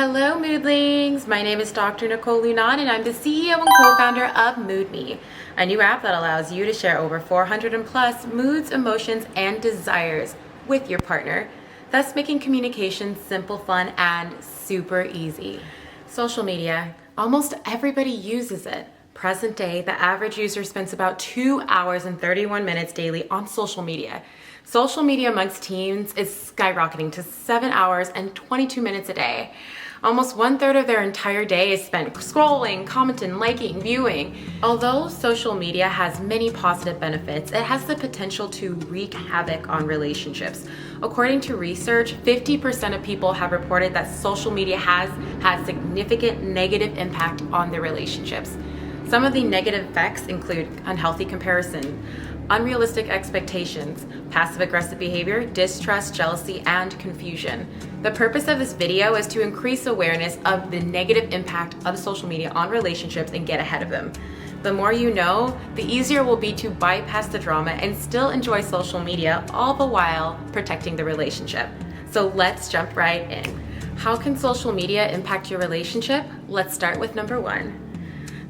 Hello Moodlings, my name is Dr. Nicole Lunan and I'm the CEO and co-founder of MoodMe, a new app that allows you to share over 400 and plus moods, emotions, and desires with your partner, thus making communication simple, fun, and super easy. Social media, almost everybody uses it. Present day, the average user spends about 2 hours and 31 minutes daily on social media. Social media amongst teens is skyrocketing to 7 hours and 22 minutes a day. Almost 1/3 of their entire day is spent scrolling, commenting, liking, viewing. Although social media has many positive benefits, it has the potential to wreak havoc on relationships. According to research, 50% of people have reported that social media has had significant negative impact on their relationships. Some of the negative effects include unhealthy comparison, unrealistic expectations, passive-aggressive behavior, distrust, jealousy, and confusion. The purpose of this video is to increase awareness of the negative impact of social media on relationships and get ahead of them. The more you know, the easier it will be to bypass the drama and still enjoy social media, all the while protecting the relationship. So let's jump right in. How can social media impact your relationship? Let's start with number 1.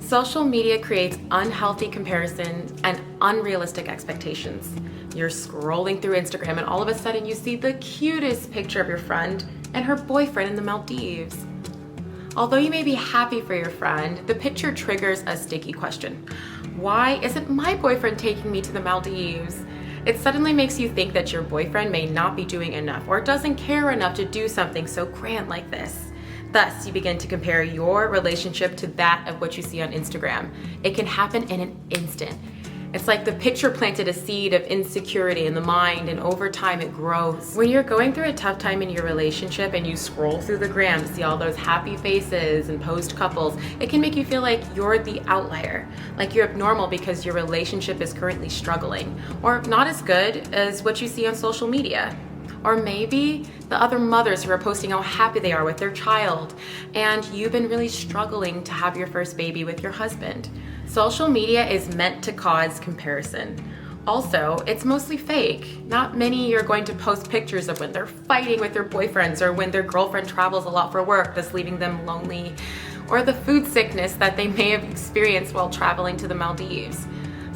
Social media creates unhealthy comparison and unrealistic expectations. You're scrolling through Instagram and all of a sudden you see the cutest picture of your friend and her boyfriend in the Maldives. Although you may be happy for your friend, the picture triggers a sticky question. Why isn't my boyfriend taking me to the Maldives? It suddenly makes you think that your boyfriend may not be doing enough or doesn't care enough to do something so grand like this. Thus, you begin to compare your relationship to that of what you see on Instagram. It can happen in an instant. It's like the picture planted a seed of insecurity in the mind, and over time it grows. When you're going through a tough time in your relationship and you scroll through the gram to see all those happy faces and posed couples, it can make you feel like you're the outlier, like you're abnormal because your relationship is currently struggling, or not as good as what you see on social media. Or maybe the other mothers who are posting how happy they are with their child, and you've been really struggling to have your first baby with your husband. Social media is meant to cause comparison. Also, it's mostly fake. Not many are going to post pictures of when they're fighting with their boyfriends or when their girlfriend travels a lot for work, thus leaving them lonely, or the food sickness that they may have experienced while traveling to the Maldives.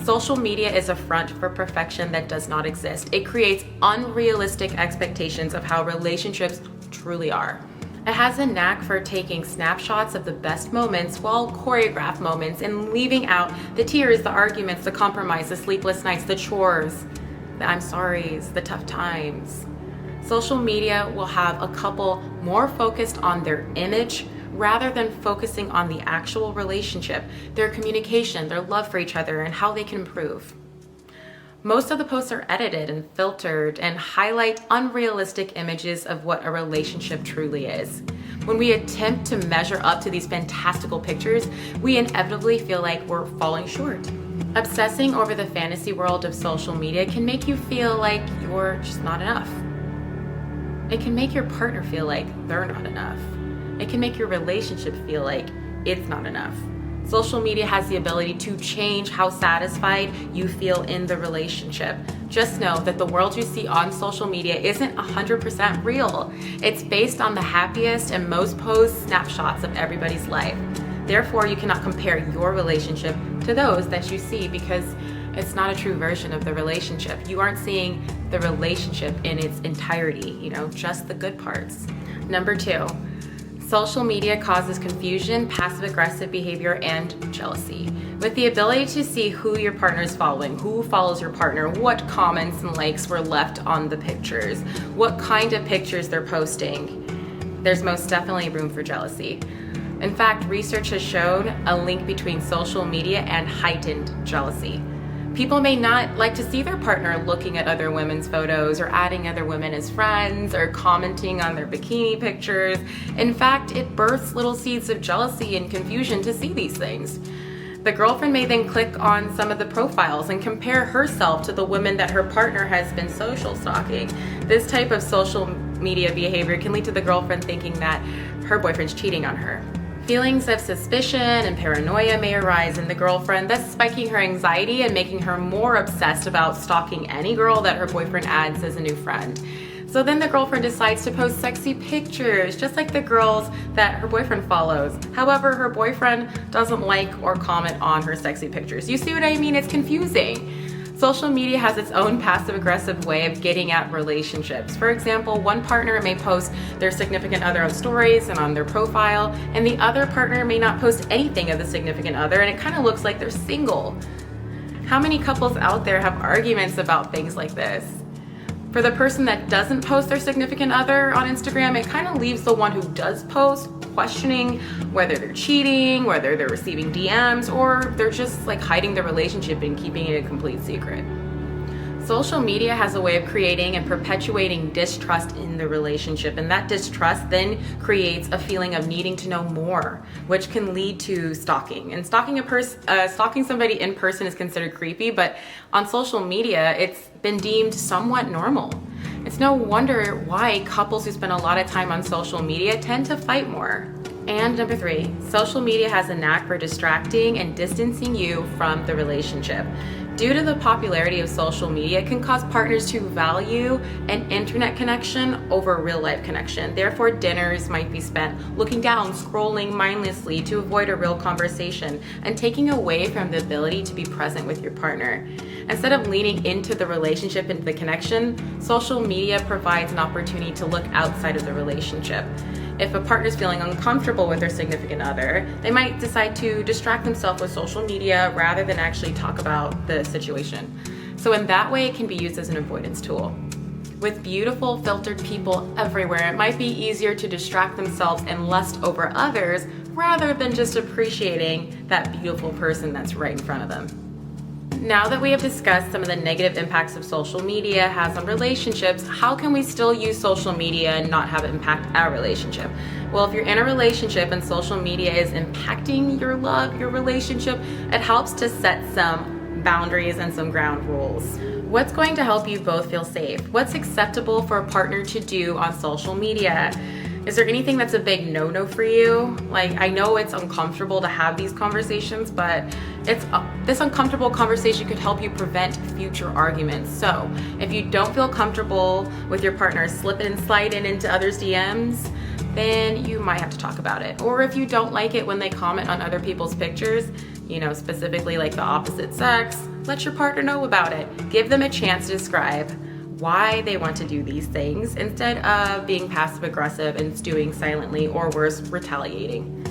Social media is a front for perfection that does not exist. It creates unrealistic expectations of how relationships truly are. It has a knack for taking snapshots of the best moments, well choreographed moments, and leaving out the tears, the arguments, the compromise, the sleepless nights, the chores, the I'm sorry's, the tough times. Social media will have a couple more focused on their image rather than focusing on the actual relationship, their communication, their love for each other, and how they can improve. Most of the posts are edited and filtered and highlight unrealistic images of what a relationship truly is. When we attempt to measure up to these fantastical pictures, we inevitably feel like we're falling short. Obsessing over the fantasy world of social media can make you feel like you're just not enough. It can make your partner feel like they're not enough. It can make your relationship feel like it's not enough. Social media has the ability to change how satisfied you feel in the relationship. Just know that the world you see on social media isn't 100% real. It's based on the happiest and most posed snapshots of everybody's life. Therefore, you cannot compare your relationship to those that you see because it's not a true version of the relationship. You aren't seeing the relationship in its entirety, just the good parts. Number 2. Social media causes confusion, passive-aggressive behavior, and jealousy. With the ability to see who your partner is following, who follows your partner, what comments and likes were left on the pictures, what kind of pictures they're posting, there's most definitely room for jealousy. In fact, research has shown a link between social media and heightened jealousy. People may not like to see their partner looking at other women's photos or adding other women as friends or commenting on their bikini pictures. In fact, it births little seeds of jealousy and confusion to see these things. The girlfriend may then click on some of the profiles and compare herself to the women that her partner has been social stalking. This type of social media behavior can lead to the girlfriend thinking that her boyfriend's cheating on her. Feelings of suspicion and paranoia may arise in the girlfriend, thus spiking her anxiety and making her more obsessed about stalking any girl that her boyfriend adds as a new friend. So then the girlfriend decides to post sexy pictures, just like the girls that her boyfriend follows. However, her boyfriend doesn't like or comment on her sexy pictures. You see what I mean? It's confusing. Social media has its own passive-aggressive way of getting at relationships. For example, one partner may post their significant other on stories and on their profile, and the other partner may not post anything of the significant other, and it kind of looks like they're single. How many couples out there have arguments about things like this? For the person that doesn't post their significant other on Instagram, it kind of leaves the one who does post questioning whether they're cheating, whether they're receiving DMs, or they're just like hiding the relationship and keeping it a complete secret. Social media has a way of creating and perpetuating distrust in the relationship, and that distrust then creates a feeling of needing to know more, which can lead to stalking. And stalking somebody in person is considered creepy, but on social media, it's been deemed somewhat normal. It's no wonder why couples who spend a lot of time on social media tend to fight more. And number 3, social media has a knack for distracting and distancing you from the relationship. Due to the popularity of social media, it can cause partners to value an internet connection over real life connection. Therefore, dinners might be spent looking down, scrolling mindlessly to avoid a real conversation, and taking away from the ability to be present with your partner. Instead of leaning into the relationship and the connection, social media provides an opportunity to look outside of the relationship. If a partner's feeling uncomfortable with their significant other, they might decide to distract themselves with social media rather than actually talk about the situation. So in that way, it can be used as an avoidance tool. With beautiful, filtered people everywhere, it might be easier to distract themselves and lust over others rather than just appreciating that beautiful person that's right in front of them. Now that we have discussed some of the negative impacts of social media has on relationships, how can we still use social media and not have it impact our relationship? Well, if you're in a relationship and social media is impacting your love, your relationship, it helps to set some boundaries and some ground rules. What's going to help you both feel safe? What's acceptable for a partner to do on social media? Is there anything that's a big no-no for you? Like, I know it's uncomfortable to have these conversations, but this uncomfortable conversation could help you prevent future arguments. So if you don't feel comfortable with your partner slipping and sliding into others' DMs, then you might have to talk about it. Or if you don't like it when they comment on other people's pictures, specifically like the opposite sex, let your partner know about it. Give them a chance to describe why they want to do these things instead of being passive aggressive and stewing silently, or worse, retaliating.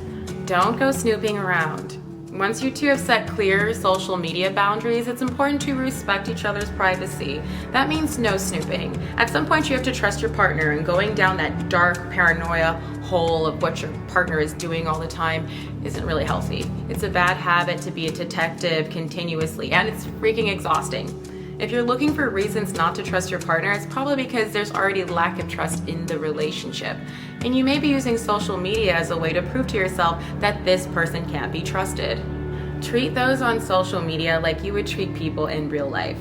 Don't go snooping around. Once you two have set clear social media boundaries, it's important to respect each other's privacy. That means no snooping. At some point, you have to trust your partner, and going down that dark paranoia hole of what your partner is doing all the time isn't really healthy. It's a bad habit to be a detective continuously, and it's freaking exhausting. If you're looking for reasons not to trust your partner, it's probably because there's already lack of trust in the relationship. And you may be using social media as a way to prove to yourself that this person can't be trusted. Treat those on social media like you would treat people in real life.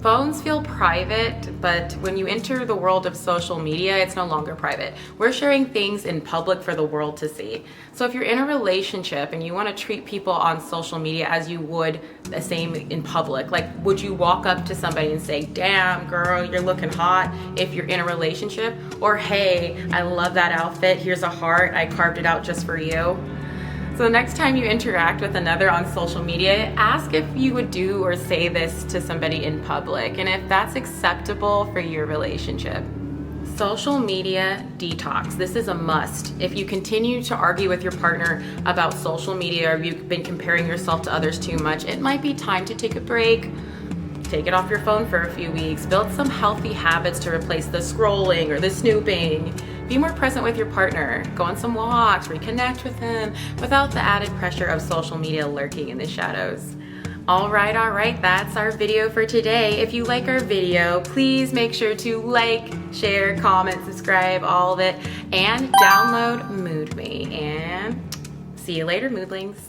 Phones feel private, but when you enter the world of social media, it's no longer private. We're sharing things in public for the world to see. So if you're in a relationship and you want to treat people on social media as you would the same in public, like would you walk up to somebody and say, "Damn girl, you're looking hot," if you're in a relationship? Or, "Hey, I love that outfit. Here's a heart. I carved it out just for you." So the next time you interact with another on social media, ask if you would do or say this to somebody in public, and if that's acceptable for your relationship. Social media detox. This is a must. If you continue to argue with your partner about social media, or you've been comparing yourself to others too much, it might be time to take a break. Take it off your phone for a few weeks. Build some healthy habits to replace the scrolling or the snooping. Be more present with your partner. Go on some walks, reconnect with them without the added pressure of social media lurking in the shadows. All right, that's our video for today. If you like our video, please make sure to like, share, comment, subscribe, all of it, and download MoodMe. And see you later, Moodlings.